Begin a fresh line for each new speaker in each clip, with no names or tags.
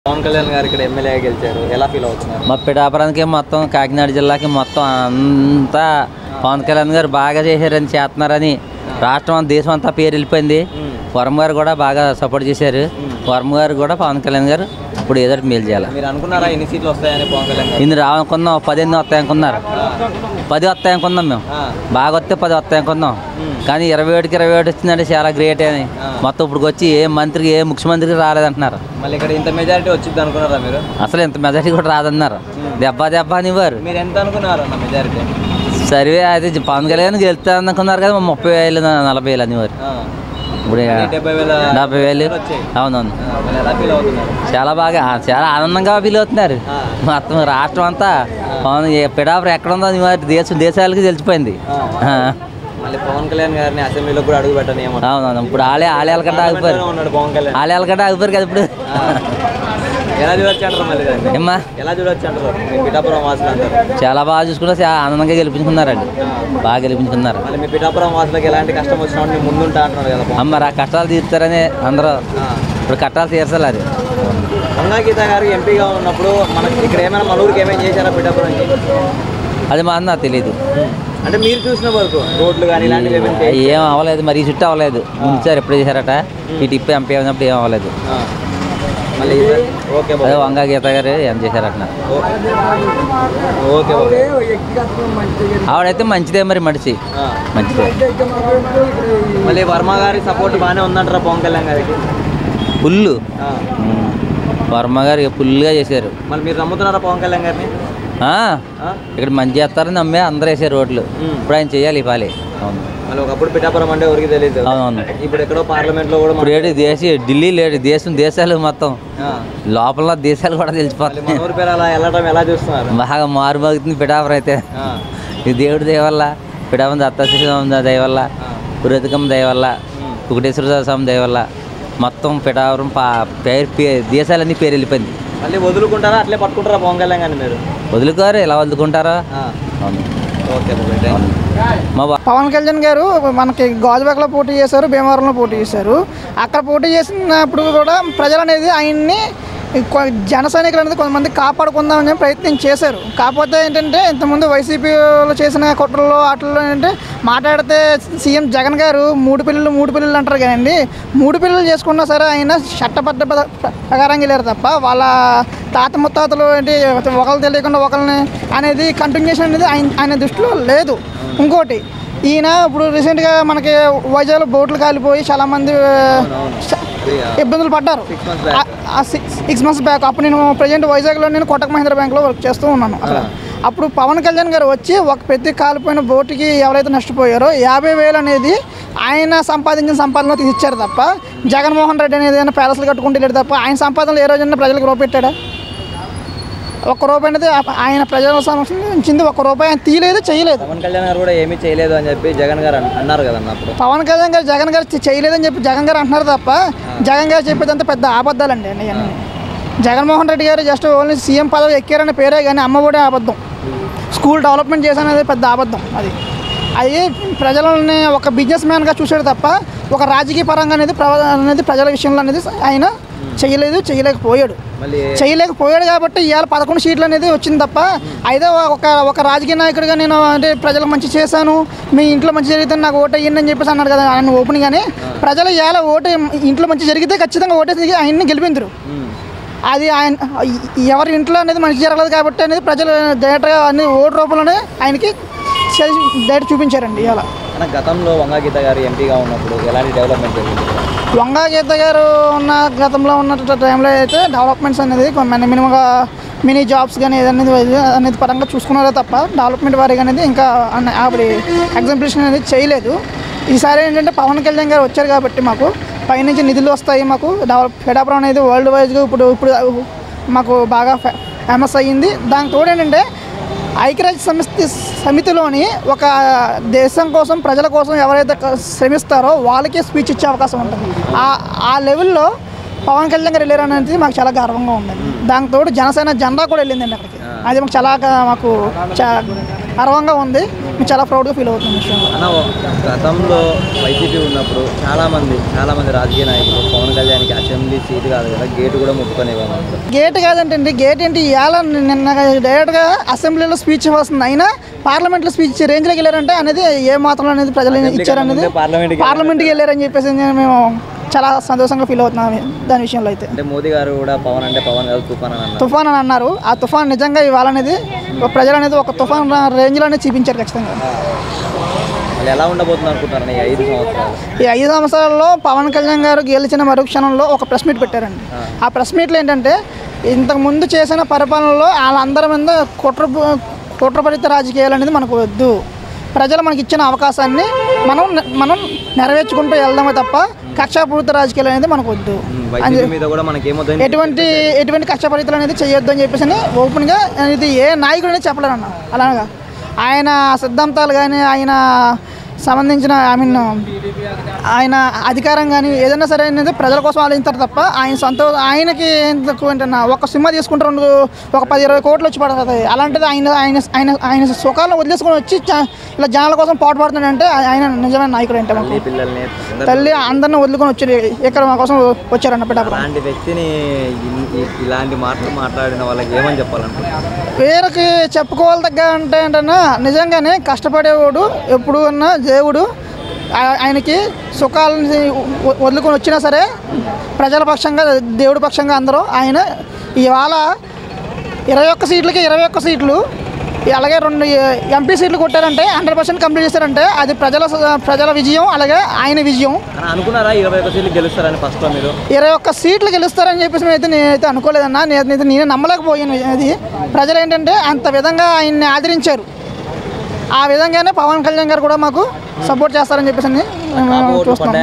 పవన్ కళ్యాణ్ గారు ఇక్కడ ఎమ్మెల్యేగా గెలిచారు, ఎలా ఫీల్ అవుతున్నారు?
మా పిఠాపురానికి మొత్తం కాకినాడ జిల్లాకి మొత్తం అంతా పవన్ కళ్యాణ్ గారు బాగా చేశారని చేస్తున్నారని రాష్ట్రం దేశం అంతా పేరు వెళ్ళిపోయింది. వర్మ గారు కూడా బాగా సపోర్ట్ చేశారు. వర్మ గారు కూడా పవన్ కళ్యాణ్ గారు ఇప్పుడు ఏదో మేలు చేయాలి.
మీరు అనుకున్నారా ఎన్ని సీట్లు వస్తాయని? పవన్ కళ్యాణ్
ఇన్ని రావనుకున్నాం, 10 వస్తాయనుకున్నారు. 10 వస్తాయనుకున్నాం మేము, బాగా వస్తే 10 వస్తాయనుకున్నాం. కానీ 27కి 27 వచ్చిందంటే చాలా గ్రేట్ అని. మొత్తం ఇప్పుడు వచ్చి ఏ మంత్రికి ఏ ముఖ్యమంత్రికి రాలేదంటున్నారు.
మళ్ళీ ఇక్కడ ఇంత మెజారిటీ వచ్చింది అనుకున్నారా మీరు?
అసలు ఇంత మెజారిటీ కూడా రాదన్నారు. దెబ్బ అనివ్వరు.
మీరు ఎంత అనుకున్నారు అన్న మెజారిటీ?
సర్వే అది పవన్ కళ్యాణ్ గెలుస్తా అనుకున్నారు కదా, 30,000 40,000 అనేవారు. ఇప్పుడు 70,000. అవునవును. చాలా బాగా చాలా ఆనందంగా ఫీల్ అవుతున్నారు. మొత్తం రాష్ట్రం అంతా పవన్ పిఠాపురం ఎక్కడ ఉందో దేశాలకి తెలిసిపోయింది.
మళ్ళీ పవన్ కళ్యాణ్ గారిని అసెంబ్లీలో కూడా అడుగు పెట్టని.
అవునవును. ఇప్పుడు ఆలయాల కంటే ఆగిపోయారు.
పవన్ కళ్యాణ్
ఆలయాల కంటే ఆగిపోయారు కదా ఇప్పుడు.
ఎలా చూడొచ్చు అంటారు? మళ్ళీ
ఏమ్మా
ఎలా చూడొచ్చు అంటారు? పిఠాపురం వాసులు అంటారు
చాలా బాగా చూసుకున్నారు, చాలా ఆనందంగా గెలిపించుకున్నారండి. బాగా గెలిపించుకున్నారు.
మళ్ళీ మీ పిఠాపురం వాసులకు ఎలాంటి కష్టం వచ్చినా ముందుంటా అంటున్నారు కదా.
మరి ఆ కష్టాలు తీరుతారని అందరూ ఇప్పుడు కష్టాలు తీర్చాలి. అది
వంగా గీత గారు ఎంపీగా ఉన్నప్పుడు మనకి ఇక్కడ ఏమైనా మన ఊరికి ఏమైనా చేశారా పిఠాపురంకి?
అది మా నాకు తెలియదు.
అంటే మీరు చూసిన వరకు రోడ్లు కానీ ఇలాంటివి
ఏం అవ్వలేదు. మరి ఈ చుట్టూ అవ్వలేదు. ముంచారు ఎప్పుడు చేశారట. ఈ టిప్ ఎంపీ అయినప్పుడు ఏం అవ్వలేదు.
మళ్ళీ ఓకే
అదే వంగా గీత గారు ఏం చేశారట.
ఓకే
ఆవిడైతే మంచిదే, మరి మనిషి మంచిదే.
మళ్ళీ వర్మ గారి సపోర్ట్ బాగానే ఉందంటారా పవన్ కళ్యాణ్ గారికి?
ఫుల్ వర్మ గారు ఫుల్గా చేశారు.
మళ్ళీ మీరు నమ్ముతున్నారా పవన్ కళ్యాణ్ గారిని?
ఇక్కడ మంచి చేస్తారని నమ్మే అందరూ వేసారు రోడ్లు. ఇప్పుడు ఆయన చేయాలి ఇవ్వాలి. అవును.
మళ్ళీ ఒకప్పుడు పిఠాపురం అంటే ఎవరికి తెలియదు.
అవునవును.
ఇప్పుడు ఎక్కడో పార్లమెంట్లో కూడా
ఢిల్లీ లేడు, దేశాలు మొత్తం లోపల దేశాలు కూడా తెలిసిపోతాయి.
మన ఊరి పేరు అలా వెళ్ళడం ఎలా చూస్తున్నారు?
బాగా మారుమోగుతుంది పిఠాపురం అయితే. ఈ దేవుడి దయ వల్ల, పిఠాపురం దత్తాత్రేయ దయ వల్ల, పురోహితకం దయ వల్ల, కుకటేశ్వర స్వామి దయ వల్ల మొత్తం పిఠాపురం దేశాలన్నీ పేరు వెళ్ళిపోయింది.
మళ్ళీ వదులుకుంటారా అట్లే పట్టుకుంటారా పవన్ కళ్యాణ్ గారిని మీరు?
వదులుకోరు, ఎలా వదులుకుంటారా?
పవన్ కళ్యాణ్ గారు మనకి గాజువాకలో పోటీ చేశారు, భీమవరంలో పోటీ చేశారు. అక్కడ పోటీ చేసినప్పుడు కూడా ప్రజలు అనేది ఆయన్ని జన సైనికులు అనేది కొంతమంది కాపాడుకుందామని ప్రయత్నం చేశారు. కాకపోతే ఏంటంటే ఇంతకుముందు వైసీపీలో చేసిన కుట్రల్లో వాటిల్లో ఏంటంటే మాట్లాడితే సీఎం జగన్ గారు మూడు పిల్లలు అంటారు కదండి. 3 పిల్లలు చేసుకున్నా సరే ఆయన చట్టబద్ధ ప్రకారంగా వెళ్ళారు తప్ప వాళ్ళ తాత ముత్తాతలు ఏంటి ఒకళ్ళు తెలియకుండా ఒకరిని అనేది కంటిన్యూషన్ అనేది ఆయన దృష్టిలో లేదు. ఇంకోటి ఈయన ఇప్పుడు రీసెంట్గా మనకి వైజాగ్లో బోట్లు కాలిపోయి చాలామంది ఇబ్బందులు పడ్డారు. 6 months బ్యాక్ అప్పుడు నేను ప్రజెంట్ వైజాగ్లో నేను కోటక్ మహీంద్రా బ్యాంక్లో వర్క్ చేస్తూ ఉన్నాను. అప్పుడు పవన్ కళ్యాణ్ గారు వచ్చి ఒక ప్రతి కాలిపోయిన బోటుకి ఎవరైతే నష్టపోయారో 50,000 అనేది ఆయన సంపాదించిన సంపాదనలో తీసిచ్చారు తప్ప జగన్మోహన్ రెడ్డి అనేది ఏదైనా ప్యాలెస్లు కట్టుకుంటూ వెళ్ళాడు తప్ప ఆయన సంపాదనలు ఏ రోజైనా ప్రజలకు రూపెట్టాడా? ₹1 అనేది ఆయన ప్రజల సంబంధించింది ₹1 ఆయన తీయలేదు, చేయలేదు.
పవన్ కళ్యాణ్ గారు కూడా ఏమీ చేయలేదు అని చెప్పి జగన్ గారు అన్నారు కదా. అప్పుడు
పవన్ కళ్యాణ్ గారు జగన్ గారు చేయలేదని చెప్పి జగన్ గారు అంటున్నారు తప్ప జగన్ గారు చెప్పేదంతా పెద్ద అబద్ధాలండి అన్నీ. జగన్మోహన్ రెడ్డి గారు జస్ట్ ఓన్లీ సీఎం పదవి ఎక్కారనే పేరే కానీ అమ్మఒడే అబద్ధం. స్కూల్ డెవలప్మెంట్ చేశాననేది పెద్ద అబద్ధం. అది ప్రజలని ఒక బిజినెస్ మ్యాన్గా చూసాడు తప్ప ఒక రాజకీయ పరంగా అనేది ప్రజల విషయంలో అనేది ఆయన చేయలేకపోయాడు కాబట్టి ఇవాళ 11 సీట్లు అనేది వచ్చింది తప్ప అయితే ఒక రాజకీయ నాయకుడిగా నేను అంటే ప్రజలకు మంచి చేశాను, మీ ఇంట్లో మంచి జరిగితే నాకు ఓటు అయ్యింది అని చెప్పేసి అన్నాడు కదా ఆయన ఓపెనింగ్. కానీ ప్రజలు ఇవాళ ఓటు ఇంట్లో మంచి జరిగితే ఖచ్చితంగా ఓటేసి ఆయన్ని గెలిపించరు. అది ఆయన ఎవరి ఇంట్లో అనేది మంచి జరగలేదు కాబట్టి అనేది ప్రజలు డైరెక్ట్గా అన్ని ఓటు రూపంలోనే ఆయనకి డైరెక్ట్ చూపించారండి. ఇలా
గతంలో వంగా గీత గారు ఎంపీగా ఉన్నప్పుడు ఎలాంటి డెవలప్మెంట్ జరిగింది?
వంగా గీత గారు ఉన్న గతంలో ఉన్న టైంలో అయితే డెవలప్మెంట్స్ అనేది మినిమంగా మినీ జాబ్స్ కానీ అనేది పరంగా చూసుకున్నారే తప్ప డెవలప్మెంట్ వారీగా అనేది ఇంకా ఆవిడ ఎగ్జాంపులేషన్ అనేది చేయలేదు. ఈసారి ఏంటంటే పవన్ కళ్యాణ్ గారు వచ్చారు కాబట్టి మాకు పైనుంచి నిధులు వస్తాయి. మాకు పిఠాపురం అనేది వరల్డ్ వైజ్గా ఇప్పుడు మాకు బాగా ఫేమస్ అయ్యింది. దానికి తోడు ఏంటంటే ఐక్యరాజ్య సమితిలోని ఒక దేశం కోసం ప్రజల కోసం ఎవరైతే శ్రమిస్తారో వాళ్ళకే స్పీచ్ ఇచ్చే అవకాశం ఉంటుంది. ఆ లెవెల్లో పవన్ కళ్యాణ్ గారు వెళ్ళారు అనేది మాకు చాలా గర్వంగా ఉందండి. దానికి తోడు జనసేన జెండా కూడా వెళ్ళిందండి అక్కడికి. అది మాకు చాలా గర్వంగా ఉంది. మేము చాలా ప్రౌడ్గా ఫీల్ అవుతున్నాం విషయంలో.
అన్న గతంలో వైసీపీ ఉన్నప్పుడు చాలామంది రాజకీయ నాయకులు పవన్ కళ్యాణ్కి అసెంబ్లీ సీటు కాదు కదా గేటు కూడా ముట్టుకునేవారు.
గేట్ కాదంటే గేట్ ఏంటి ఇవాళ నిన్న డైరెక్ట్గా అసెంబ్లీలో స్పీచ్ వస్తుంది, అయినా పార్లమెంట్లో స్పీచ్ రేంజ్లోకి వెళ్ళారంటే అనేది ఏ మాత్రం అనేది ప్రజలు ఇచ్చారనేది పార్లమెంట్కి వెళ్ళారని చెప్పేసి మేము చాలా సంతోషంగా ఫీల్ అవుతున్నాం దాని విషయంలో. అయితే
అంటే మోదీ గారు కూడా పవన్ కాదు
తుఫాన్ అని అన్నారు. ఆ తుఫాన్ నిజంగా ఇవాళ అనేది ప్రజలు అనేది ఒక తుఫాన్ రేంజ్లోనే చూపించారు ఖచ్చితంగా.
ఎలా ఉండబోతుంది అనుకుంటున్నాను ఈ 5 సంవత్సరాల్లో
పవన్ కళ్యాణ్ గారు గెలిచిన మరుక్షణంలో ఒక ప్రెస్ మీట్ పెట్టారండి. ఆ ప్రెస్ మీట్లో ఏంటంటే ఇంతకుముందు చేసిన పరిపాలనలో వాళ్ళందరి మీద కుట్రపరిత రాజకీయాలు అనేది మనకు వద్దు, ప్రజలు మనకి ఇచ్చిన అవకాశాన్ని మనం నెరవేర్చుకుంటూ వెళ్దామే తప్ప కక్షాపూరిత రాజకీయాలు అనేది మనకు వద్దు, ఎటువంటి కక్షాపూరితలు అనేది చేయొద్దు అని చెప్పేసి ఓపెన్గా ఇది ఏ నాయకుడు అనేది చెప్పలేరు అన్న. అలాగా ఆయన సిద్ధాంతాలు కానీ ఆయన సంబంధించిన ఆయన అధికారం కానీ ఏదైనా సరే అనేది ప్రజల కోసం ఆలోచిస్తారు తప్ప ఆయనకి ఏంటన్నా ఒక సినిమా తీసుకుంటే ఒక 10-20 కోట్లు వచ్చి పడుతుంది. అలాంటిది ఆయన సుఖాలను వదిలేసుకొని వచ్చి ఇలా జనాల కోసం పాటుపడుతున్నాడంటే ఆయన నిజమైన నాయకుడు అంటే మాకు తల్లి అందరిని వదులుకొని వచ్చి ఇక్కడ మా కోసం వచ్చారన్న పిఠాపురం.
ఇలాంటి మాటలు మాట్లాడిన వాళ్ళకి ఏమని చెప్పాలంటే
పేరుకి చెప్పుకోవాలి తగ్గ అంటే ఏంటన్నా నిజంగానే కష్టపడేవాడు ఎప్పుడు అన్నా దేవుడు ఆయనకి సుఖాలని వదులుకొని వచ్చినా సరే ప్రజల పక్షంగా దేవుడి పక్షంగా అందరూ ఆయన ఇవాళ 21 సీట్లకి 21 సీట్లు అలాగే 2 ఎంపీ సీట్లు కొట్టారంటే 100% కంప్లీట్ చేశారంటే అది ప్రజల విజయం, అలాగే ఆయన విజయం.
అనుకున్నారా 21 సీట్లు గెలుస్తారని ఫస్ట్ మీరు?
21 సీట్లు గెలుస్తారని చెప్పేసి నేనైతే అనుకోలేదన్నా. నేనే నమ్మలేకపోయాను. అది ప్రజలు ఏంటంటే అంత విధంగా ఆయన్ని ఆదరించారు. ఆ విధంగానే పవన్ కళ్యాణ్ గారు కూడా మాకు సపోర్ట్ చేస్తారని చెప్పేసి చూస్తున్నాం.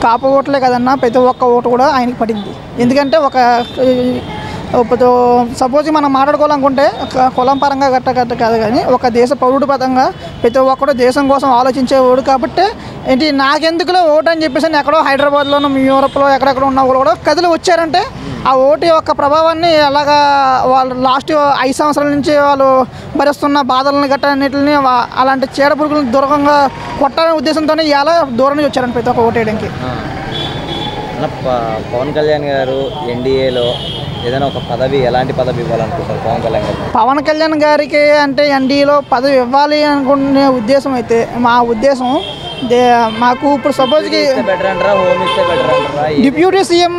కాపు ఓట్లే కదన్నా, ప్రతి ఒక్క ఓటు కూడా ఆయనకి పడింది. ఎందుకంటే సపోజ్ మనం మాట్లాడుకోవాలనుకుంటే కులం పరంగా గట్ట కాదు కానీ ఒక దేశ పౌరుడు పరంగా ప్రతి ఒక్కడు దేశం కోసం ఆలోచించేవాడు కాబట్టి ఏంటి నాకెందుకులో ఓటు అని చెప్పేసి ఎక్కడో హైదరాబాద్లోనూ యూరోప్లో ఎక్కడెక్కడ ఉన్న వాళ్ళు కూడా కదిలి వచ్చారంటే ఆ ఓటు యొక్క ప్రభావాన్ని ఎలాగా వాళ్ళు లాస్ట్ 5 సంవత్సరాల నుంచి వాళ్ళు భరిస్తున్న బాధలను గట్ట అన్నింటిని అలాంటి చీడ పురుగులను దూరంగా కొట్టాలనే ఉద్దేశంతోనే ఇలా దూరం నుంచి వచ్చారండి ప్రతి ఒక్క ఓటు వేయడానికి.
పవన్ కళ్యాణ్ గారు ఎన్డీఏలో ఏదైనా ఒక పదవి ఎలాంటి పదవి ఇవ్వాలనుకుంటారు పవన్ కళ్యాణ్ గారు?
పవన్ కళ్యాణ్ గారికి అంటే ఎన్డీఏలో పదవి ఇవ్వాలి అనుకునే ఉద్దేశం అయితే మా ఉద్దేశం మాకు ఇప్పుడు సపోజ్కి డిప్యూటీ సీఎం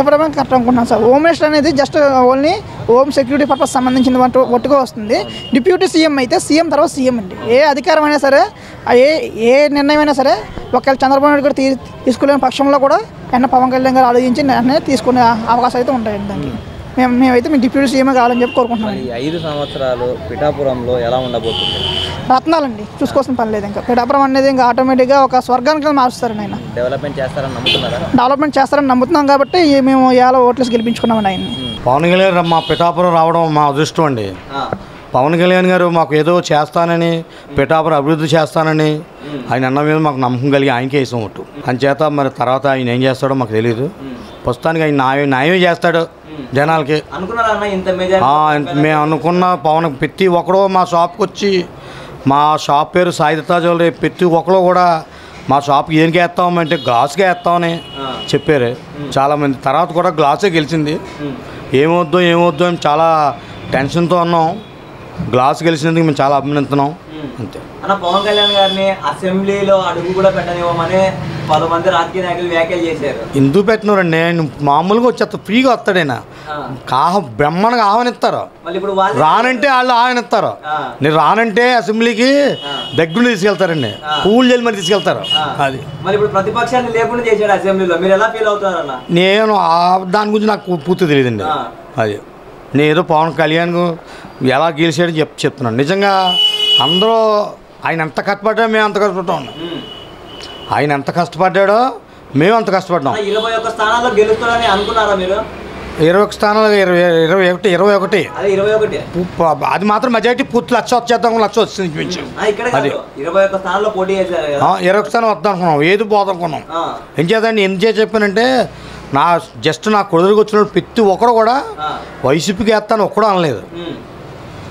ఎవరైనా కరెక్ట్ అనుకుంటున్నాను సార్. హోమ్ మినిస్టర్ అనేది just only home security purpose సంబంధించిన ఒట్టుగా వస్తుంది. డిప్యూటీ సీఎం అయితే సీఎం తర్వాత సీఎం అండి. ఏ అధికారం అయినా సరే ఏ నిర్ణయం అయినా సరే ఒకవేళ చంద్రబాబు నాయుడు కూడా తీసుకోలేని పక్షంలో కూడా పవన్ కళ్యాణ్ గారు ఆలోచించి నిర్ణయం తీసుకునే అవకాశాలు అయితే ఉంటాయండి. దానికి మేమైతే మీ డిప్యూటీ సీఎం కావాలని చెప్పి కోరుకుంటున్నాం.
5 సంవత్సరాలు పిఠాపురంలో ఎలా ఉండబోతుంది?
రత్నాలండి, చూసుకోవాల్సిన పని లేదు. ఇంకా పిఠాపురం అనేది ఇంకా ఆటోమేటిక్గా ఒక స్వర్గానికి మారుస్తారండి. ఆయన
డెవలప్మెంట్ చేస్తారని నమ్ముతున్నారా?
డెవలప్మెంట్ చేస్తారని నమ్ముతున్నాం కాబట్టి మేము ఎలా ఓట్లేసి గెలిపించుకున్నామండి ఆయన్ని.
పవన్ కళ్యాణ్ మా పిఠాపురం రావడం మా అదృష్టం అండి. పవన్ కళ్యాణ్ గారు మాకు ఏదో చేస్తానని పిఠాపురం అభివృద్ధి చేస్తానని ఆయన అన్న మీద మాకు నమ్మకం కలిగి ఆయనకే వేసాం ఓటు. అంచేత మరి తర్వాత ఆయన ఏం చేస్తాడో మాకు తెలియదు. ప్రస్తుతానికి ఆయన న్యాయం చేస్తాడు జనాలకి. మేము అనుకున్న పవన్ ప్రతి ఒక్కడో మా షాప్కి వచ్చి మా షాప్ పేరు సాయిదత్తా జ్యువెలరీ ప్రతి ఒక్కరు కూడా మా షాప్కి ఏం వేస్తామంటే గ్లాస్కే వేస్తామని చెప్పారు చాలామంది. తర్వాత కూడా గ్లాసే గెలిచింది. ఏమొద్దు అని చాలా టెన్షన్తో ఉన్నాం. గ్లాస్ గెలిచినందుకు మేము చాలా అభినందిస్తున్నాం. అంతే.
పవన్ కళ్యాణ్ గారిని అసెంబ్లీలో అడుగు కూడా పెట్టనివ్వమని 10 మంది రాజకీయ నాయకులు వ్యాఖ్యలు చేశారు.
ఎందుకు పెట్టినారండి? నేను మామూలుగా వచ్చేస్తా, ఫ్రీగా వస్తాడైనా బ్రహ్మణగా ఆహ్వానిస్తారు. రానంటే వాళ్ళు ఆహ్వానిస్తారు. నేను రానంటే అసెంబ్లీకి దగ్గర తీసుకెళ్తారండి, పూలు జల్లి మరి తీసుకెళ్తారు. అది
ప్రతిపక్షాన్ని లేకుండా చేశాడు అసెంబ్లీలో. మీరు ఎలా ఫీల్ అవుతారన్న?
నేను దాని గురించి నాకు పూర్తి తెలియదండి. అది నేను ఏదో పవన్ కళ్యాణ్ ఎలా గెలిచాడని చెప్తున్నాను. నిజంగా అందరూ ఆయన ఎంత కష్టపడ్డా మేము అంత కష్టపడ్డా ఉన్నాం. ఆయన ఎంత కష్టపడ్డాడో మేము అంత కష్టపడ్డాం.
21 స్థానాల్లో గెలుస్తారని అనుకున్నారా మీరు?
21 స్థానాలు 21 అది మాత్రం మెజారిటీ పూర్తి 1,00,000 వచ్చేద్దాం. 1,00,000 వచ్చింది. అది
21 స్థానాల్లో పోటీ చేశారు.
21 స్థానం వద్దాం అనుకున్నాం. ఏది పోదనుకున్నాం. ఏం చేద్దాన్ని ఎందుకు చెప్పానంటే నా కొడుకు వచ్చినప్పుడు ప్రతి ఒక్కడు కూడా వైసీపీకి వేస్తాను ఒక్కడో అనలేదు.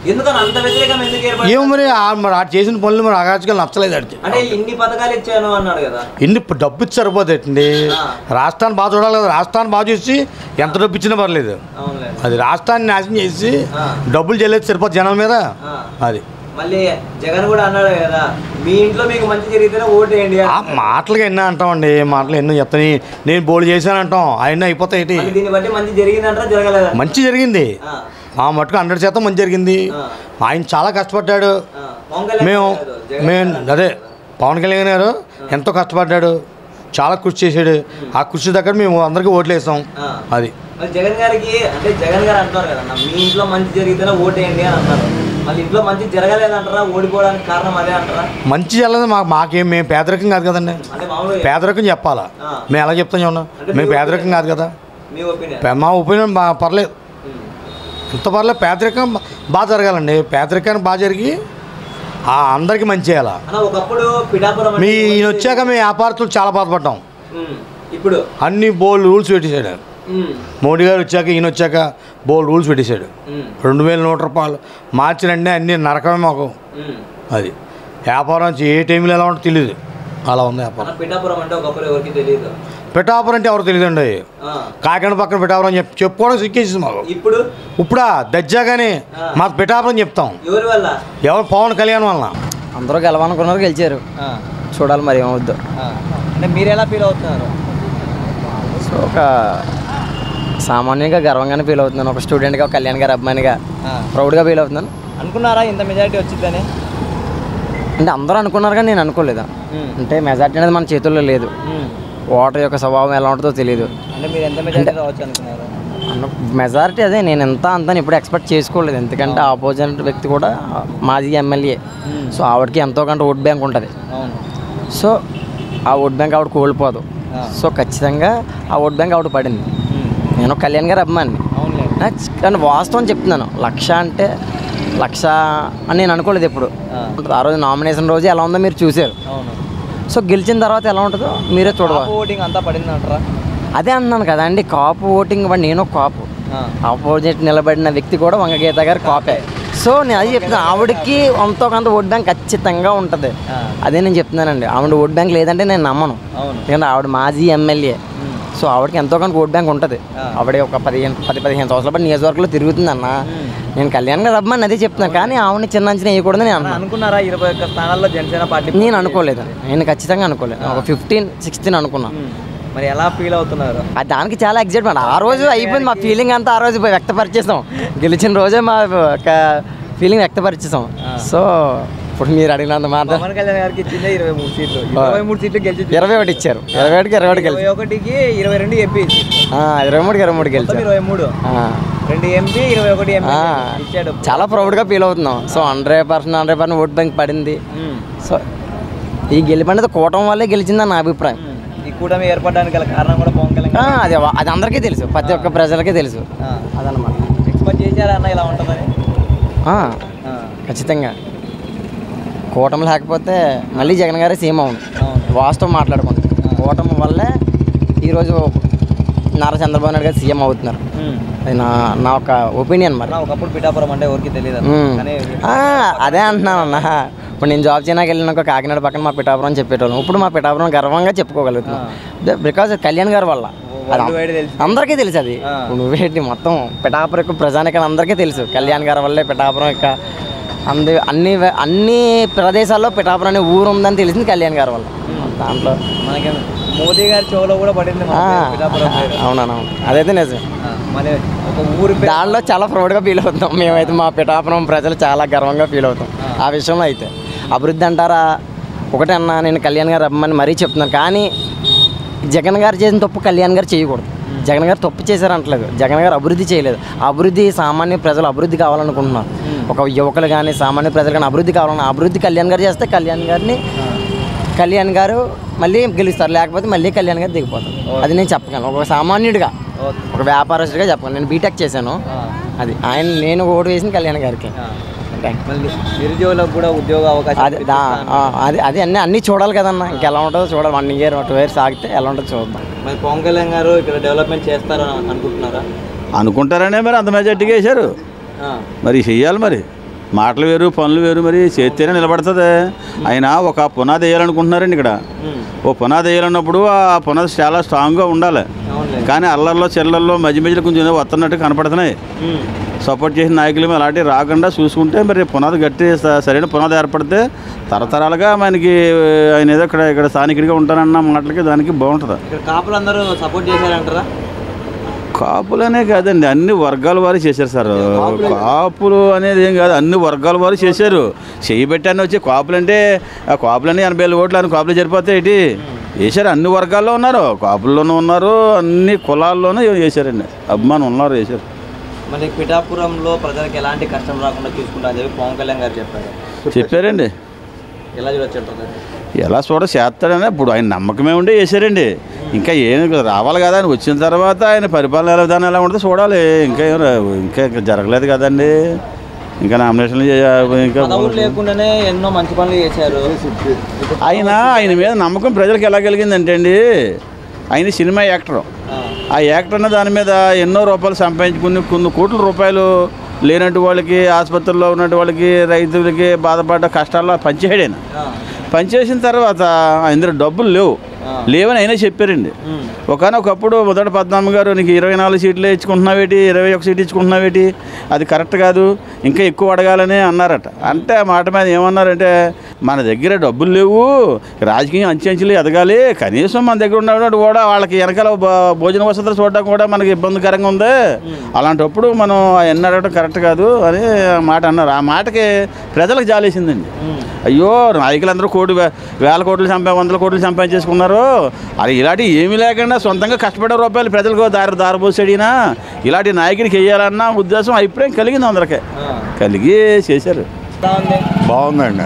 ఎందుకని అంత వ్యతిరేకం ఎందుకు
ఏమో మరి మరి ఆడు చేసిన పనులు మరి అగాచిగా నచ్చలేదు ఆడికి.
అంటే ఇన్ని పథకాలు ఇచ్చాను అన్నాడు కదా,
ఇన్ని డబ్బు ఇచ్చి సరిపోతుందండి. రాష్ట్రాన్ని బాగా చూడాలి కదా, రాష్ట్రాన్ని బాగా చూసి ఎంత డబ్బు ఇచ్చినా పర్లేదు. అది రాష్ట్రాన్ని నాశనం చేసి డబ్బులు చెల్లేసి సరిపోతుంది జనం మీద. అది
మళ్ళీ జగన్ కూడా అన్నాడు కదా, మీ ఇంట్లో మీకు మంచి జరిగితేనే ఓటేయండి.
మాటలుగా ఎన్నో అంటామండి, మాటలు ఎన్నో చెప్తాను. నేను బోల్డ్ చేశాను అంటాం, అవన్నీ అయిపోతాయి.
దీన్ని బట్టి మంచి జరిగిందంటారా జరగలేదా?
మంచి జరిగింది, మా మటుకు 100% మంచి జరిగింది. ఆయన చాలా కష్టపడ్డాడు. మేము అదే పవన్ కళ్యాణ్ గారు ఎంతో కష్టపడ్డాడు, చాలా కృషి చేశాడు. ఆ కృషి దగ్గర మేము అందరికీ ఓట్లు వేసాం. అది
జగన్ గారికి అంటే జగన్ గారు అంటారు కదా, మీ ఇంట్లో మంచి జరిగితేనే ఓటేయండి అని అంటారు. మళ్ళీ ఇంట్లో మంచి జరగలేదంటారా, ఓడిపోవడానికి కారణం అదే అంటారా?
మంచి జరగలేదు మాకేం, మేము పేదరికం కాదు కదండి. పేదరికం చెప్పాలా, మేము ఎలా చెప్తాం చూడండి, మేము పేదరికం కాదు కదా. మా ఒపీనియన్ పర్లేదు, ఇంత పర్లేదు. పేదరికం బాగా జరగాలండి, పేదరికాన్ని బాగా జరిగి అందరికీ మంచి చేయాలా. మీ ఈయన వచ్చాక మేము వ్యాపారస్తులు చాలా బాధపడ్డాం.
ఇప్పుడు
అన్ని బోల్డ్ రూల్స్ పెట్టేశాడు మోడీ గారు వచ్చాక. ఈయన వచ్చాక బోల్డ్ రూల్స్ పెట్టేశాడు. 2100 రూపాయలు మార్చినండి అన్ని నరకమే మాకు. అది వ్యాపారం ఏ టైంలో ఎలా ఉంటుందో తెలియదు, అలా ఉంది వ్యాపారం. పిఠాపురం అంటే ఎవరు తెలియదండి. కాకినాడ పక్కన పిఠాపురం చెప్పుకోవడం సిక్కేసింది మాకు. ఇప్పుడా దజ్జాగానే మాకు పిఠాపురం చెప్తాం. ఎవరు? పవన్ కళ్యాణ్ వలన.
అందరూ గెలవాలనుకున్నారు, గెలిచారు. చూడాలి మరి ఏమవుద్దు.
అంటే మీరు ఎలా ఫీల్ అవుతున్నారు?
సో ఒక సామాన్యంగా గర్వంగానే ఫీల్ అవుతున్నాను. ఒక స్టూడెంట్గా, ఒక కళ్యాణ్ గారి అభిమానిగా ప్రౌడ్గా ఫీల్ అవుతున్నాను.
అనుకున్నారా ఇంత మెజారిటీ వచ్చిందని?
అంటే అందరూ అనుకున్నారు కానీ నేను అనుకోలేదా. అంటే మెజారిటీ అనేది మన చేతుల్లో లేదు. ఓటర్ యొక్క స్వభావం ఎలా ఉంటుందో తెలియదు.
అంటే మీరు ఎంత మెజారిటీ రావచ్చు అనుకున్నారు?
మెజారిటీ అదే నేను ఎంత అంతా ఇప్పుడు ఎక్స్పెక్ట్ చేసుకోలేదు. ఎందుకంటే ఆపోజిట్ వ్యక్తి కూడా మాజీ ఎమ్మెల్యే. సో ఆవిడకి ఎంతో కొంత ఓట్ బ్యాంక్ ఉంటుంది. సో ఆ ఓట్ బ్యాంక్ ఆవిడ కోల్పోదు. సో ఖచ్చితంగా ఆ ఓట్ బ్యాంక్ ఆవిడ పడింది. నేను కళ్యాణ్ గారి అభిమాని కానీ వాస్తవం చెప్తున్నాను. 1,00,000 అంటే 1,00,000 అని నేను అనుకోలేదు ఎప్పుడు. ఆ రోజు నామినేషన్ రోజు ఎలా ఉందో మీరు చూశారు. సో గెలిచిన తర్వాత ఎలా ఉంటుందో మీరే చూడాలి.
ఓటింగ్ అంతా పడింది అంటారా?
అదే అంటున్నాను కదా అండి, కాపు ఓటింగ్. నేను కాపు, ఆపోజిట్ నిలబడిన వ్యక్తి కూడా వంగగీత గారు కాపే. సో నేను అది చెప్తున్నాను, ఆవిడకి ఎంతో కొంత ఓట్ బ్యాంక్ ఖచ్చితంగా ఉంటుంది. అదే నేను చెప్తున్నానండి. ఆవిడ ఓట్ బ్యాంక్ లేదంటే నేను నమ్మను. ఎందుకంటే ఆవిడ మాజీ ఎమ్మెల్యే. సో ఆవిడకి ఎంతో కొంత ఓట్ బ్యాంక్ ఉంటుంది. ఆవిడ ఒక 10-15 సంవత్సరాల పాటు నియోజకవర్గంలో తిరుగుతుంది అన్న. నేను కళ్యాణ్ గారు అభిమాని అదే చెప్తున్నాను. కానీ ఆవిడని చిన్న అంచనా వేయకూడదని నేను
అనుకున్నారా? 21 స్థానాల్లో జనసేన పార్టీ
నేను అనుకోలేదు. నేను ఖచ్చితంగా అనుకోలేదు. ఒక 15-16 అనుకున్నాను.
మరి ఎలా ఫీల్ అవుతున్నారు?
దానికి చాలా ఎగ్జైట్మెంట్. ఆ రోజు అయిపోయింది మా ఫీలింగ్ అంతా. ఆ రోజు వ్యక్తపరిచేసాం. గెలిచిన రోజే మా ఫీలింగ్ వ్యక్తపరిచేసాం. సో ఇప్పుడు మీరు అడిగినంత మాట
పవన్ కళ్యాణ్ గారికి ఇచ్చిందే 23 సీట్లు. 23 సీట్లు గెలిచి
21 ఇచ్చారు. 21కి
21కి 22 ఎంపీ,
23 గెలిచారు.
23 2 ఎంపీ 21 ఎంపీ ఇచ్చాడు.
చాలా ప్రౌడ్గా ఫీల్ అవుతున్నాం. సో 100% ఓట్ బ్యాంక్ పడింది. సో ఈ గెలుపు అనేది కూటమి వల్లే గెలిచిందని నా అభిప్రాయం.
ఈ కూటమి ఏర్పడడానికి గల కారణం కూడా పవన్ కళ్యాణ్.
అది అందరికీ తెలుసు, ప్రతి ఒక్క ప్రజలకే తెలుసు. అదనమాట.
ఎక్స్పెక్ట్ చేశారా అన్న ఇలా ఉంటుందని?
ఖచ్చితంగా కూటమి లేకపోతే మళ్ళీ జగన్ గారే సీఎం అవును. వాస్తవం మాట్లాడుకుంటాం. కూటమి వల్లే ఈరోజు నారా చంద్రబాబు నాయుడు గారు సీఎం అవుతున్నారు. అది నా ఒక ఒపీనియన్. మరి
ఒకప్పుడు పిఠాపురం అంటే ఎవరికి తెలియదు.
అదే అంటున్నాను అన్న. ఇప్పుడు నేను జాబ్ చేయడానికి వెళ్ళినాక కాకినాడ పక్కన మా పిఠాపురం అని చెప్పేటోళ్ళం. ఇప్పుడు మా పిఠాపురం గర్వంగా చెప్పుకోగలుగుతున్నాం. బికాజ్ కళ్యాణ్ గారి వల్ల. అందరికీ తెలుసు. అది నువ్వేంటి మొత్తం పిఠాపురం ప్రజానికని అందరికీ తెలుసు. కళ్యాణ్ గారి వల్లే పిఠాపురం యొక్క అన్ని ప్రదేశాల్లో పిఠాపురం అనే ఊరు ఉందని తెలిసింది కళ్యాణ్ గారి వల్ల. దాంట్లో
మనకి మోదీ గారి చెవులో కూడా పడింది.
అవునవును, అదైతే నిజం.
ఒక ఊరు
దాంట్లో చాలా ప్రౌడ్గా ఫీల్ అవుతాం మేమైతే. మా పిఠాపురం ప్రజలు చాలా గర్వంగా ఫీల్ అవుతాం ఆ విషయంలో. అయితే అభివృద్ధి అంటారా, ఒకటే అన్న, నేను కళ్యాణ్ గారు అమ్మని మరీ చెప్తున్నాను. కానీ జగన్ గారు చేసిన తప్పు కళ్యాణ్ గారు చేయకూడదు. జగన్ గారు తప్పు చేశారంటలేదు, జగన్ గారు అభివృద్ధి చేయలేదు. అభివృద్ధి సామాన్య ప్రజలు అభివృద్ధి కావాలనుకుంటున్నారు. ఒక యువకులు కానీ సామాన్య ప్రజలు కానీ అభివృద్ధి కావాలన్నా అభివృద్ధి కళ్యాణ్ గారు చేస్తే కళ్యాణ్ గారు మళ్ళీ గెలుస్తారు. లేకపోతే మళ్ళీ కళ్యాణ్ గారు దిగిపోతారు. అది నేను చెప్పగలను. ఒక సామాన్యుడిగా, ఒక వ్యాపారస్తుడిగా చెప్పగలను. నేను బీటెక్ చేశాను. అది నేను ఓటు వేసిన కళ్యాణ్ గారికి.
నిరుద్యోగులకు కూడా ఉద్యోగ అవకాశం
అది అన్నీ చూడాలి కదన్నా. ఇంకెలా ఉంటుందో చూడాలి. 1 year 2 years ఆగితే ఎలా ఉంటుందో చూద్దాం.
మరి పవన్ కళ్యాణ్ గారు ఇక్కడ డెవలప్మెంట్ చేస్తారని అనుకుంటున్నారా?
అనుకుంటారనే మరి అంత మెజార్టీగా వేశారు. మరి చెయ్యాలి. మరి మాటలు వేరు పనులు వేరు, మరి చేస్తేనే నిలబడుతుంది. ఆయన ఒక పునాది వేయాలనుకుంటున్నారండి ఇక్కడ. ఓ పునాది వేయాలన్నప్పుడు ఆ పునాది చాలా స్ట్రాంగ్గా ఉండాలి. కానీ అల్లర్లో చెల్లల్లో మధ్య మధ్యలో కొంచెం వస్తున్నట్టు కనపడుతున్నాయి. సపోర్ట్ చేసిన నాయకులు అలాంటివి రాకుండా చూసుకుంటే మరి పునాది గట్టి సరైన పునాది ఏర్పడితే తరతరాలుగా మనకి ఆయన ఏదో ఇక్కడ స్థానికుడిగా ఉంటానన్న మాటలకి దానికి బాగుంటుంది.
కాపులు అందరూ సపోర్ట్ చేశారంటారా?
కాపులనే కాదండి, అన్ని వర్గాల వారు చేశారు సార్. కాపులు అనేది ఏం కాదు, అన్ని వర్గాల వారు చేశారు. చేయబెట్టాన్ని వచ్చి కాపులు అంటే ఆ కాపులని 80 ఓట్లు అని కాపులు సరిపోతాయి ఏంటి? వేశారు. అన్ని వర్గాల్లో ఉన్నారు, కాపుల్లోనూ ఉన్నారు, అన్ని కులాల్లోనూ చేశారండి. అభిమానం ఉన్నారు, చేశారు.
మరి పిఠాపురంలో ప్రజలకు ఎలాంటి కష్టం రాకుండా చూసుకుంటారని చెప్పి పవన్ కళ్యాణ్ గారు
చెప్పారండి.
ఎలా చూడొచ్చు?
ఎలా చేస్తాడని ఇప్పుడు ఆయన నమ్మకమే ఉండి చేశారండి. ఇంకా ఏం రావాలి కదా, ఆయన వచ్చిన తర్వాత ఆయన పరిపాలన విధానం ఎలా ఉంటుందో చూడాలి. ఇంకా జరగలేదు కదండి, ఇంకా నామినేషన్లు ఇంకా
లేకుండానే ఎన్నో మంచి పనులు చేశారు.
ఆయన మీద నమ్మకం ప్రజలకు ఎలా కలిగిందంటే అండి, ఆయన సినిమా యాక్టర్. ఆ యాక్టర్ అన్న దాని మీద ఎన్నో రూపాయలు సంపాదించుకుని కొన్ని కోట్ల రూపాయలు లేనట్టు వాళ్ళకి, ఆసుపత్రుల్లో ఉన్నట్టు వాళ్ళకి, రైతులకి బాధపడ్డ కష్టాల్లో పనిచేయడు ఆయన. పనిచేసిన తర్వాత ఇందులో డబ్బులు లేవని అయినా చెప్పారండి. ఒకనొకప్పుడు మొదట పద్మనాభ గారు నీకు 24 సీట్లు ఇచ్చుకుంటున్నావేటి, 21 సీట్లు ఇచ్చుకుంటున్నావేటి, అది కరెక్ట్ కాదు, ఇంకా ఎక్కువ అడగాలని అన్నారట. అంటే ఆ మాట మీద ఏమన్నారంటే, మన దగ్గర డబ్బులు లేవు, రాజకీయం అంచెంచులు ఎదగాలి, కనీసం మన దగ్గర ఉన్నప్పుడు కూడా వాళ్ళకి వెనకాల భోజన వసతులు చూడడం కూడా మనకి ఇబ్బందికరంగా ఉంది, అలాంటప్పుడు మనం ఎన్ని అడగడం కరెక్ట్ కాదు అని మాట అన్నారు. ఆ మాటకి ప్రజలకు జాలేసిందండి. అయ్యో నాయకులందరూ వేల కోట్లు 100 కోట్లు సంపాదించేసుకున్నారు, అది ఇలాంటి ఏమీ లేకుండా సొంతంగా కష్టపడే రూపాయలు ప్రజలకు దారపోసాడినా ఇలాంటి నాయకుడికి వేయాలన్న ఉద్దేశం అభిప్రాయం కలిగింది అందరికీ. కలిగి చేశారు.
బాగుందండి.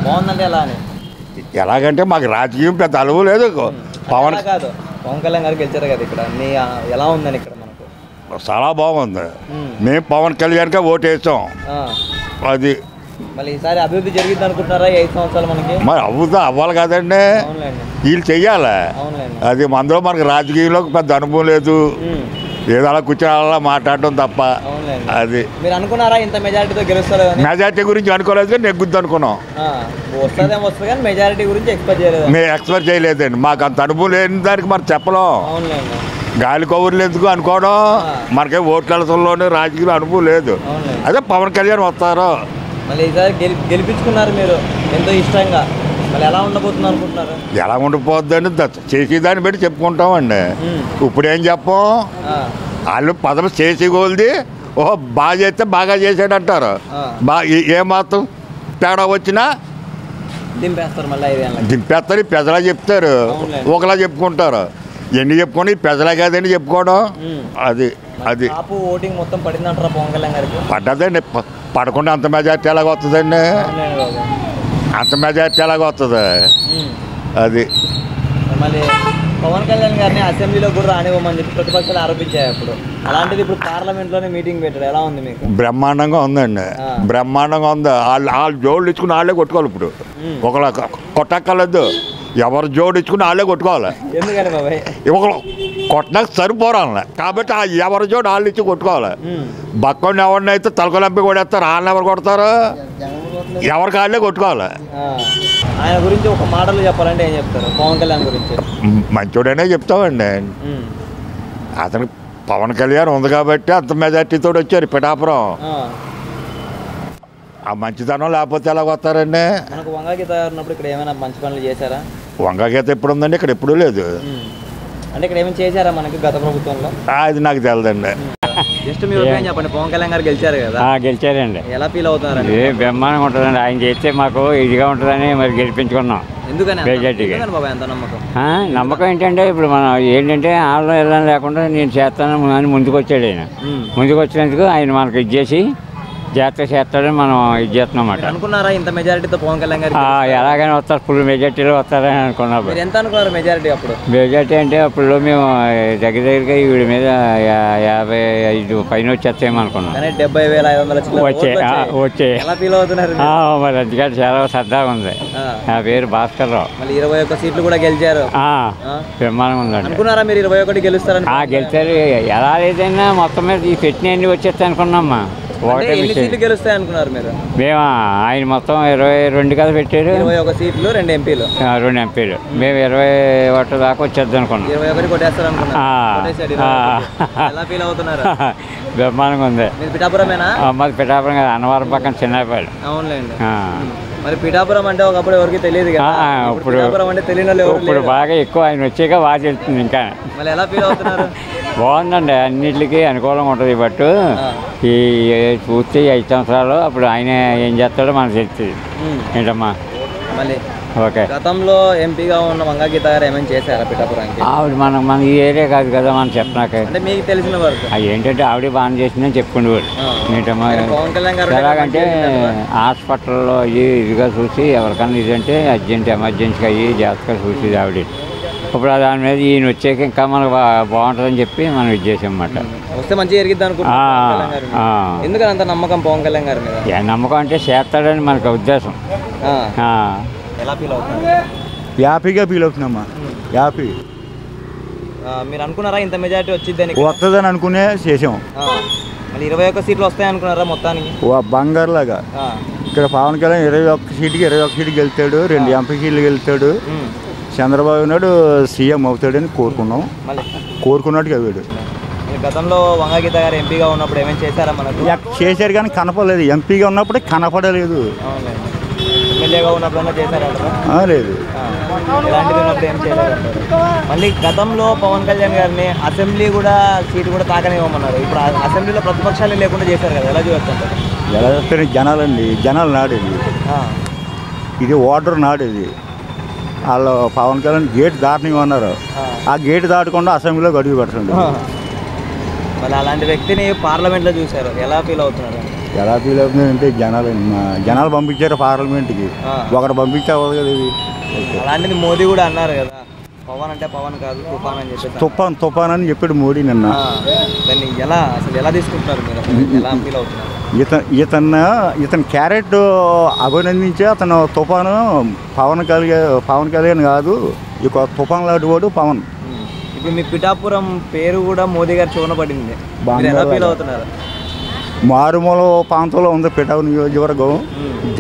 బాగుందంటే ఎలా అని?
ఎలాగంటే మాకు రాజకీయం పెద్ద అనుభవం లేదు.
పవన్ కళ్యాణ్ గారు గెలిచారు కదా ఇక్కడ, ఎలా ఉందని ఇక్కడ మనకు?
చాలా బాగుంది. మేము పవన్ కళ్యాణ్కే ఓటేసాం. అది
మళ్ళీ ఈసారి అభివృద్ధి జరిగింది అనుకుంటున్నారా? 5 సంవత్సరాలు మనకి
మరి అవ్వాలి కదండి, వీళ్ళు చెయ్యాలి. అది అందులో మనకు రాజకీయంలో పెద్ద అనుభవం లేదు, ఏదో అలా కూర్చొని అలా మాట్లాడటం తప్ప. అది
మీరు అనుకున్నారా ఇంత మెజారిటీతో గెలుస్తారు?
మెజారిటీ గురించి అనుకోలేదు, కానీ నెగ్గుద్ది అనుకున్నాం.
వస్తుంది కానీ మెజారిటీ గురించి ఎక్స్పెక్ట్ చేయలేదు.
మేము ఎక్స్పెక్ట్ చేయలేదండి, మాకు అంత అనుభవం లేని దానికి మనం చెప్పలేం. గాలి కబుర్లు ఎందుకు అనుకోవడం, మనకే ఓట్లలోనే రాజకీయ అనుభవం లేదు. అదే పవన్ కళ్యాణ్ వస్తారు.
మళ్ళీ ఈసారి గెలిపించుకున్నారు మీరు ఎంతో ఇష్టంగా, మళ్ళీ ఎలా ఉండబోతుంది అనుకుంటున్నారు?
ఎలా ఉండిపోద్దని చేసేదాన్ని బట్టి చెప్పుకుంటామండి. ఇప్పుడు ఏం చెప్పం, వాళ్ళు పదవి చేసి గోల్ది ఓహో బాగా చేస్తే బాగా చేసాడు అంటారు. ఏమాత్రం తేడా వచ్చినా
దింపేస్తారు, మళ్ళీ
దింపేస్తారు. ప్రజలా చెప్తారు, ఒకలా చెప్పుకుంటారు. ఎన్ని చెప్పుకొని ప్రజలే కాదని చెప్పుకోవడం. అది అది
ఓటింగ్ మొత్తం పడిందంటారా పవన్ కళ్యాణ్ గారికి?
పడ్డదండి. పడకుండా అంత మెజార్టీ ఎలాగ వస్తుందండి, అంత మెజార్టీ ఎలాగ వస్తుంది. అది
మళ్ళీ పవన్ కళ్యాణ్ గారిని అసెంబ్లీలో కూడా రానివ్వమని చెప్పి ప్రతిపక్షాలు ఆరోపించాయి అప్పుడు. అలాంటిది ఇప్పుడు పార్లమెంట్లోనే మీటింగ్ పెట్టాడు, ఎలా ఉంది మీకు?
బ్రహ్మాండంగా ఉందండి, బ్రహ్మాండంగా ఉంది. వాళ్ళు జోళ్ళు ఇచ్చుకుని వాళ్ళే కొట్టుకోవాలి. ఇప్పుడు ఒకళ్ళ కొట్టక్కర్లేదు, ఎవరు జోడు ఇచ్చుకుని వాళ్ళే కొట్టుకోవాలి.
ఎందుకని బాబాయ్?
ఒకళ్ళు కొట్టడానికి సరిపోరాలి కాబట్టి ఎవరి జోడు వాళ్ళు ఇచ్చి కొట్టుకోవాలి. బక్కొని ఎవరిని అయితే తలకొలంపి కొడేస్తారు, వాళ్ళని ఎవరు కొడతారు? ఎవరికి వాళ్ళే కొట్టుకోవాలి.
ఆయన గురించి ఒక మాటలు చెప్పాలంటే ఏం చెప్తారు పవన్ కళ్యాణ్ గురించి?
మంచోడనే చెప్తామండి. అతనికి పవన్ కళ్యాణ్ ఉంది కాబట్టి అంత మెజార్టీతో వచ్చారు పిఠాపురం. ఆ మంచితనం లేకపోతే ఎలా వస్తారండి?
మనకు వంగగీత ఉన్నప్పుడు ఇక్కడ ఏమైనా మంచి పనులు చేశారా?
వంగగీత ఎప్పుడు ఉందండి? ఇక్కడ ఎప్పుడూ లేదు.
అంటే ఇక్కడ ఏమైనా చేశారా మనకి గత ప్రభుత్వంలో?
అది నాకు తెలియదండి.
జస్ట్ మీరు చెప్పండి, పవన్ కళ్యాణ్ గారు గెలిచారు కదా?
గెలిచారండి.
ఎలా ఫీల్ అవుతున్నారండి?
బ్రహ్మాండంగా ఉంటుందండి, ఆయన చేస్తే మాకు ఇదిగా ఉంటుందని మరి గెలిపించుకున్నాం.
ఎందుకని
నమ్మకం ఏంటంటే ఇప్పుడు మనం ఏంటంటే ఆళ్ళు వెళ్ళని లేకుండా నేను చేస్తాను అని ముందుకు వచ్చాడు ఆయన. ముందుకు వచ్చినందుకు ఆయన మనకు ఇది చేసి జాగ్రత్త చేస్తాడని మనం ఇది చేస్తున్నాం అన్నమాట.
అనుకున్నారా ఇంత మెజారిటీతో పవన్ కళ్యాణ్ గారు?
ఎలాగైనా వస్తారు, ఫుల్ మెజారిటీలో వస్తారని అనుకున్నాం.
ఎంత అనుకున్నారు మెజారిటీ అప్పుడు?
మెజారిటీ అంటే అప్పుడు మేము దగ్గరగా వీడి మీద 55 పైన వచ్చేస్తామేమో అనుకున్నాం.
70,500
వచ్చాయి.
ఎలా ఫీల్ అవుతున్నారు?
మరి అందుకని చాలా సరదాగా ఉంది. నా పేరు భాస్కర్ రావు.
మళ్ళీ 21 సీట్లు కూడా గెలిచారు.
బ్రహ్మాండంగా ఉందండి.
అనుకున్నారా మీరు 21 గెలుస్తారని?
గెలిచారు. ఎలా లేదైనా మొత్తం మీద ఈ పెట్టినవన్నీ వచ్చేస్తాయి అనుకున్నామ్మా.
అంటే ఎన్ని సీట్లు గెలుస్తాయి అనుకున్నారు మీరు?
మేము ఆయన మొత్తం 22 కదా పెట్టారు,
21 సీట్లు 2 ఎంపీలు
2 ఎంపీలు. మేము 21 దాకా వచ్చేద్దాం అనుకున్నాం.
21 కొట్టేస్తారు అనుకున్నారు. ఎలా ఫీల్ అవుతున్నారు?
బ్రహ్మాండంగా ఉంది.
మీరు పిఠాపురమేనా?
మాది పిఠాపురం కదా, అన్నవరం పక్కన చిన్నపాయలు.
అవునులేండి. మరి పిఠాపురం అంటే ఒకప్పుడు ఎవరికి తెలియదు కదా, ఇప్పుడు పిఠాపురం అంటే తెలియని వాళ్ళు ఎవరు
ఇప్పుడు బాగా ఎక్కువ ఆయన వచ్చాక బాగా తెలుస్తుంది. ఇంకా
మళ్ళీ ఎలా ఫీల్ అవుతున్నారు?
బాగుందండి, అన్నిటికీ అనుకూలంగా ఉంటుంది. బట్ ఈ పూర్తి 5 సంవత్సరాలు అప్పుడు ఆయన ఏం చేస్తాడో మనకు తెలుస్తుంది. ఏంటమ్మా
మళ్ళీ
ఓకే.
గతంలో ఎంపీగా ఉన్న వంగా గీత గారు ఏమైనా చేశారా పిఠాపురానికి?
ఆవిడ మన ఈ ఏరియా కాదు కదా మనం చెప్పినాక.
అంటే మీకు తెలిసిన వరకు
అది ఏంటంటే ఆవిడ బాగా చేసిందని చెప్పుకునేవాడు. ఏంటమ్మా
పవన్ కళ్యాణ్ గారు
ఎలాగంటే హాస్పిటల్లో ఇదిగా చూసి ఎవరికన్నా ఇదంటే అర్జెంట్ ఎమర్జెన్సీగా అయ్యి జాగ్రత్తగా చూసేది ఆవిడ. ఇప్పుడు దాని మీద ఈయన వచ్చాక ఇంకా మనకు బాగుంటుందని చెప్పి మనం ఇది చేసామన్నమాట.
వస్తే మంచిగా జరిగిద్ది అనుకుంటున్నాం. ఎందుకని అంత నమ్మకం పవన్ కళ్యాణ్ గారి మీద?
నమ్మకం అంటే చేస్తాడని మనకు ఉద్దేశం.
ఎలా ఫీల్ అవుతున్నారు?
హ్యాపీగా ఫీల్ అవుతున్నామ్మా, హ్యాపీ.
మీరు అనుకున్నారా ఇంత మెజారిటీ వచ్చిందని?
వస్తుందని అనుకునే చేసాం.
మళ్ళీ 21 సీట్లు వస్తాయి అనుకున్నారా మొత్తానికి?
బంగారులాగా ఇక్కడ పవన్ కళ్యాణ్ 21 సీటుకి 21 సీటుకి వెళ్తాడు, 2 ఎంపీ సీట్లు వెళ్తాడు. చంద్రబాబు నాయుడు సీఎం అవుతాడని కోరుకున్నాం, కోరుకున్నట్టుగా అయ్యాడు.
గతంలో వంగా గీత గారు ఎంపీగా ఉన్నప్పుడు ఏమైనా చేశారా మనకు?
చేశారు కానీ కనపడలేదు. ఎంపీగా ఉన్నప్పుడే కనపడలేదు.
ఎమ్మెల్యేగా ఉన్నప్పుడు చేశారా?
లేదు.
ఇలాంటిది ఉన్నప్పుడు ఏం చేయలేదు. మళ్ళీ గతంలో పవన్ కళ్యాణ్ గారిని అసెంబ్లీ కూడా సీటు కూడా తాకనివ్వమన్నారు. ఇప్పుడు అసెంబ్లీలో ప్రతిపక్షాలు లేకుండా చేశారు కదా, ఎలా చూస్తారు?
ఎలా చూస్తే జనాలండి, జనాలు నాడేది ఇది, ఓటర్ నాడేది. వాళ్ళు పవన్ కళ్యాణ్ గేట్ దాటనివ్వన్నారు, ఆ గేట్ దాటకుండా అసెంబ్లీలో అడుగు పెడుతుంది.
మళ్ళీ అలాంటి వ్యక్తిని పార్లమెంట్లో చూశారు, ఎలా ఫీల్ అవుతున్నారు?
ఎలా ఫీల్ అవుతుంది అంటే జనాలు పంపించారు పార్లమెంట్కి, ఒకటి పంపించే అవ్వదు కదా ఇది.
అలాంటిది మోదీ కూడా అన్నారు కదా, పవన్ అంటే పవన్ కాదు తుఫాన్ అని చెప్పి.
తుఫాన్ అని చెప్పాడు మోడీ నిన్న.
దాన్ని ఎలా తీసుకుంటున్నారు మీరు? ఎలా ఫీల్ అవుతున్నారు?
ఇతను క్యారెట్ అభినందించి అతను తుఫాను పవన్ కళ్యాణ్ కాదు, ఇక తుఫాన్ లాంటి వాడు పవన్.
ఇప్పుడు మీ పిఠాపురం పేరు కూడా మోదీ గారు చూడబడింది, ఎలా ఫీల్ అవుతున్నారు?
మారుమూల ప్రాంతంలో ఉంది పిఠాపురం నియోజకవర్గం,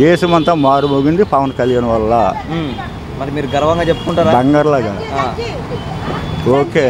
దేశం అంతా మారుమోగింది పవన్ కళ్యాణ్ వల్ల.
మరి మీరు గర్వంగా చెప్పుకుంటారా?
బంగారులాగా. ఓకే.